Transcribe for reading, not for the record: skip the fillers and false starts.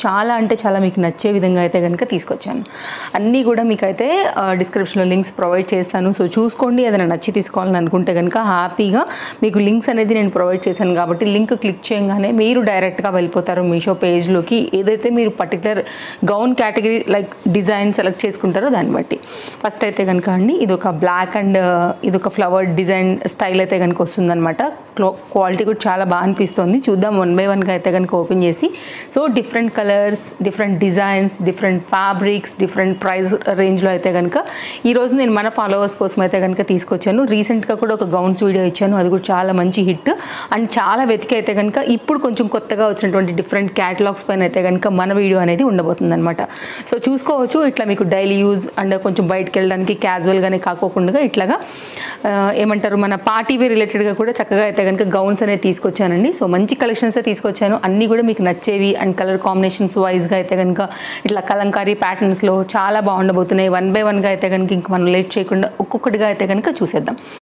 చాలా అంటే చాలా మీకు నచ్చే విధంగా అయితే కనుక తీసుకొచ్చాను. అన్నీ కూడా మీకైతే డిస్క్రిప్షన్లో లింక్స్ ప్రొవైడ్ చేస్తాను. సో చూసుకోండి, ఏదైనా నచ్చి తీసుకోవాలని అనుకుంటే కనుక హ్యాపీగా మీకు లింక్స్ అనేది నేను ప్రొవైడ్ చేశాను కాబట్టి లింక్ క్లిక్ చేయగానే మీరు డైరెక్ట్గా వెళ్ళిపోతారు మీషో పేజ్లోకి. ఏదైతే మీరు particular gown category like design select చేసుకుంటారో దాన్ని బట్టి. ఫస్ట్ అయితే కనుక అండి ఇది ఒక బ్లాక్ అండ్ ఇది ఒక ఫ్లవర్ డిజైన్ స్టైల్ అయితే కనుక వస్తుందన్నమాట. క్వాలిటీ కూడా చాలా బాగా అనిపిస్తుంది. చూద్దాం వన్ బై వన్గా అయితే కనుక ఓపెన్ చేసి. So different colours, different designs, different fabrics, different price రేంజ్లో అయితే కనుక ఈరోజు నేను మన ఫాలోవర్స్ కోసం అయితే కనుక తీసుకొచ్చాను. రీసెంట్గా కూడా ఒక గౌన్స్ వీడియో ఇచ్చాను, అది కూడా చాలా మంచి హిట్. అండ్ చాలా వెతికి అయితే కనుక ఇప్పుడు కొంచెం కొత్తగా వచ్చినటువంటి డిఫరెంట్ క్యాటలాగ్స్ పైన అయితే కనుక మన వీడియో అనేది ఉండబోతుంది అనమాట. సో చూసుకోవచ్చు, ఇట్లా మీకు డైలీ యూజ్ అండ్ కొంచెం బయటకు వెళ్ళడానికి క్యాజువల్గానే కాకోకుండా ఇట్లాగా ఏమంటారు మన పార్టీ వేర్ రిలేటెడ్గా కూడా చక్కగా అయితే కనుక గౌన్స్ అనేది తీసుకొచ్చానండి. సో మంచి కలెక్షన్సే తీసుకొచ్చాను, అన్నీ కూడా మీకు నచ్చేవి అండ్ కలర్ కాంబినేషన్స్ వైజ్గా అయితే కనుక ఇట్లా కలంకారీ ప్యాటర్న్స్లో చాలా బాగుండబోతున్నాయి. వన్ బై వన్గా అయితే కనుక ఇంక మనం లేట్ చేయకుండా ఒక్కొక్కటిగా అయితే కనుక చూసేద్దాం.